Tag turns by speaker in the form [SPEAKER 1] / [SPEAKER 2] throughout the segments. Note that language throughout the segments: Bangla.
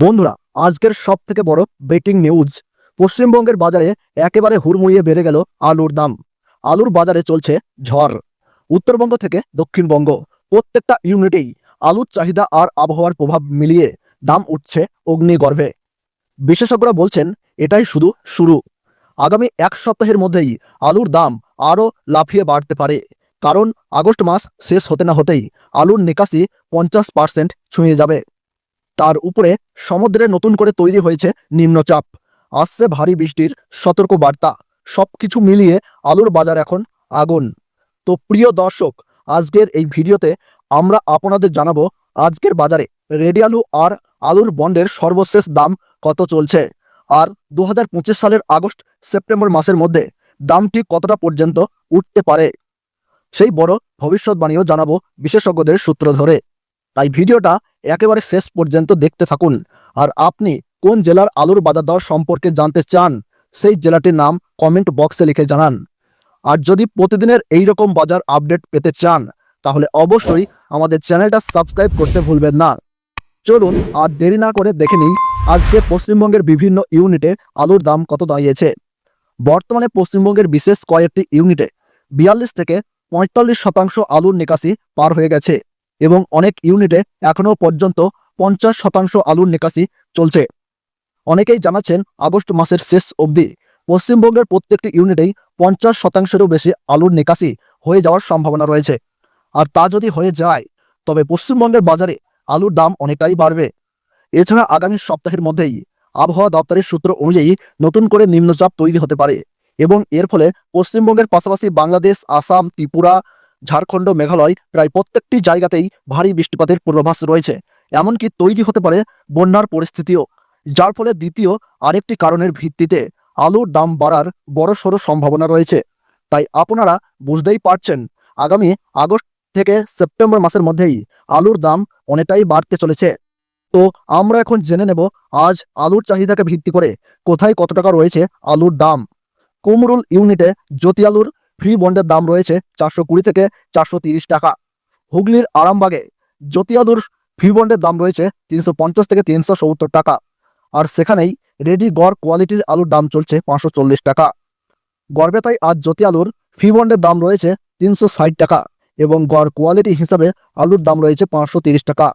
[SPEAKER 1] বন্ধুরা, আজকের সবথেকে বড় ব্রেকিং নিউজ। পশ্চিমবঙ্গের বাজারে একেবারে হুড়মুড়িয়ে বেড়ে গেল আলুর দাম। আলুর বাজারে চলছে ঝড়। উত্তরবঙ্গ থেকে দক্ষিণবঙ্গ প্রত্যেকটা ইউনিটেই আলুর চাহিদা আর আবহাওয়ার প্রভাব মিলিয়ে দাম উঠছে অগ্নিগর্ভে। বিশেষজ্ঞরা বলছেন এটাই শুধু শুরু। আগামী এক সপ্তাহের মধ্যেই আলুর দাম আরও লাফিয়ে বাড়তে পারে, কারণ আগস্ট মাস শেষ হতে না হতেই আলুর নিকাশি 50% ছুঁয়ে যাবে। তার উপরে সমুদ্রে নতুন করে তৈরি হয়েছে নিম্নচাপ, আসছে ভারী বৃষ্টির সতর্ক বার্তা। সবকিছু মিলিয়ে আলুর বাজার এখন আগুন। তো প্রিয় দর্শক, আজকের এই ভিডিওতে আমরা আপনাদের জানাবো আজকের বাজারে রেডি আলু আর আলুর বন্ডের সর্বশেষ দাম কত চলছে, আর 2025 সালের আগস্ট সেপ্টেম্বর মাসের মধ্যে দামটি কতটা পর্যন্ত উঠতে পারে সেই বড় ভবিষ্যৎবাণীও জানাবো বিশেষজ্ঞদের সূত্র ধরে। তাই ভিডিওটা একেবারে শেষ পর্যন্ত দেখতে থাকুন। আর আপনি কোন জেলার আলুর বাজার দর সম্পর্কে জানতে চান, সেই জেলাটির নাম কমেন্ট বক্সে লিখে জানান। আর যদি প্রতিদিনের এই রকম বাজার আপডেট পেতে চান, তাহলে অবশ্যই আমাদের চ্যানেলটা সাবস্ক্রাইব করতে ভুলবেন না। চলুন আর দেরি না করে দেখে নিই আজকে পশ্চিমবঙ্গের বিভিন্ন ইউনিটে আলুর দাম কত দাঁড়িয়েছে। বর্তমানে পশ্চিমবঙ্গের বিশেষ কয়েকটি ইউনিটে 42 থেকে 45% আলুর নিকাশি পার হয়ে গেছে, এবং অনেক ইউনিটে এখনও পর্যন্ত 50% আলুর নিকাশি চলছে। অনেকেই জানাচ্ছেন আগস্ট মাসের শেষ অবধি পশ্চিমবঙ্গের প্রত্যেকটি ইউনিটেই 50%-এরও বেশি আলুর নিকাশি হয়ে যাওয়ার সম্ভাবনা রয়েছে। আর তা যদি হয়ে যায়, তবে পশ্চিমবঙ্গের বাজারে আলুর দাম অনেকটাই বাড়বে। এছাড়া আগামী সপ্তাহের মধ্যেই আবহাওয়া দপ্তরের সূত্র অনুযায়ী নতুন করে নিম্নচাপ তৈরি হতে পারে, এবং এর ফলে পশ্চিমবঙ্গের পাশাপাশি বাংলাদেশ, আসাম, ত্রিপুরা, ঝাড়খণ্ড, মেঘালয় প্রায় প্রত্যেকটি জায়গাতেই ভারী বৃষ্টিপাতের পূর্বাভাস রয়েছে। এমনকি তৈরি হতে পারে বন্যার পরিস্থিতিও, যার ফলে দ্বিতীয় আরেকটি কারণের ভিত্তিতে আলুর দাম বাড়ার বড়সড় সম্ভাবনা রয়েছে। তাই আপনারা বুঝতেই পারছেন, আগামী আগস্ট থেকে সেপ্টেম্বর মাসের মধ্যেই আলুর দাম অনেকটাই বাড়তে চলেছে। তো আমরা এখন জেনে নেব আজ আলুর চাহিদাকে ভিত্তি করে কোথায় কত টাকা রয়েছে আলুর দাম। কুমরুল ইউনিটে জ্যোতি আলুর ফ্রি বন্ডের দাম রয়েছে 420 থেকে 430 টাকা। হুগলির আরামবাগে জ্যোতি আলুর ফ্রি বন্ডের দাম রয়েছে 350 থেকে 370 টাকা। আর সেখানেই রেডি গড় কোয়ালিটির আলুর দাম চলছে 540 টাকা। গড়বেতায় আজ জ্যোতি আলুর ফ্রি বন্ডের দাম রয়েছে 360 টাকা, এবং গড় কোয়ালিটি হিসাবে আলুর দাম রয়েছে 530 টাকা।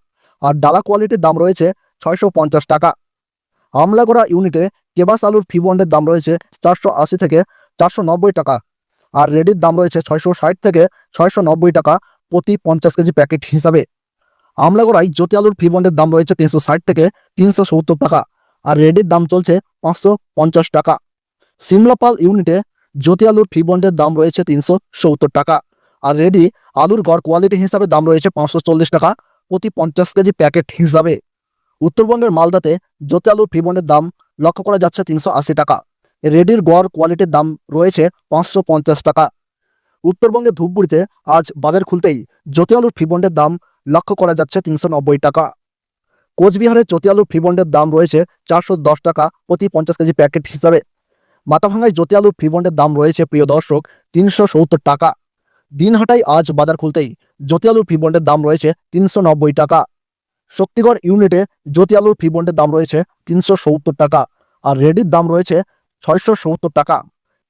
[SPEAKER 1] আর ডালা কোয়ালিটির দাম রয়েছে 650 টাকা। আমলাগড়া ইউনিটে কেবাস আলুর ফি বন্ডের দাম রয়েছে 480 থেকে 490 টাকা। আর রেডির দাম রয়েছে 660 থেকে 690 টাকা প্রতি 50 কেজি প্যাকেট হিসাবে। আমলাগড়ায় জ্যোতি আলুর ফি বন্ডের দাম রয়েছে 360 থেকে 370 টাকা। আর রেডির দাম চলছে 550 টাকা। সিমলাপাল ইউনিটে জ্যোতি আলুর ফি বন্ডের দাম রয়েছে 370 টাকা। আর রেডি আলুর গড় কোয়ালিটি হিসাবে দাম রয়েছে 540 টাকা প্রতি 50 কেজি প্যাকেট হিসাবে। উত্তরবঙ্গের মালদাতে জ্যোতি আলুর ফ্রি বন্ডের দাম লক্ষ্য করা যাচ্ছে 380 টাকা। রেডির গড় কোয়ালিটির দাম রয়েছে 550 টাকা। উত্তরবঙ্গের ধূপগুড়িতে আজ বাজার খুলতেই জ্যোতি আলুর ফ্রি বন্ডের দাম লক্ষ্য করা যাচ্ছে 390 টাকা। কোচবিহারে জ্যোতি আলুর ফ্রি বন্ডের দাম রয়েছে 410 টাকা প্রতি 50 কেজি প্যাকেট হিসাবে। মাথাভাঙায় জ্যোতি আলুর ফ্রি বন্ডের দাম রয়েছে প্রিয় দর্শক 370 টাকা। দিনহাটায় আজ বাজার খুলতেই জ্যোতি আলুর ফ্রি বন্ডের দাম রয়েছে 390 টাকা। শক্তিগড় ইউনিটে জ্যোতি আলুর ফ্রি বন্ডের দাম রয়েছে 370 টাকা। আর রেডির দাম রয়েছে 670 টাকা।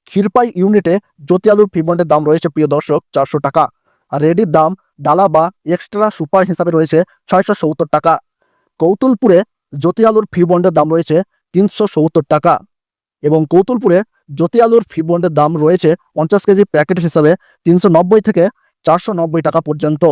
[SPEAKER 1] ক্ষীরপাই ইউনিটে জ্যোতি আলুর ফ্রি বন্ডের দাম রয়েছে প্রিয় দর্শক 400 টাকা। আর রেডির দাম ডালা বা এক্সট্রা সুপার হিসাবে রয়েছে 670 টাকা। কৌতুলপুরে জ্যোতি আলুর ফ্রি বন্ডের দাম রয়েছে 370 টাকা, এবং কৌতুলপুরে জ্যোতি আলুর ফ্রি বন্ডের দাম রয়েছে 50 কেজি প্যাকেট হিসাবে 390 থেকে 490 টাকা পর্যন্ত।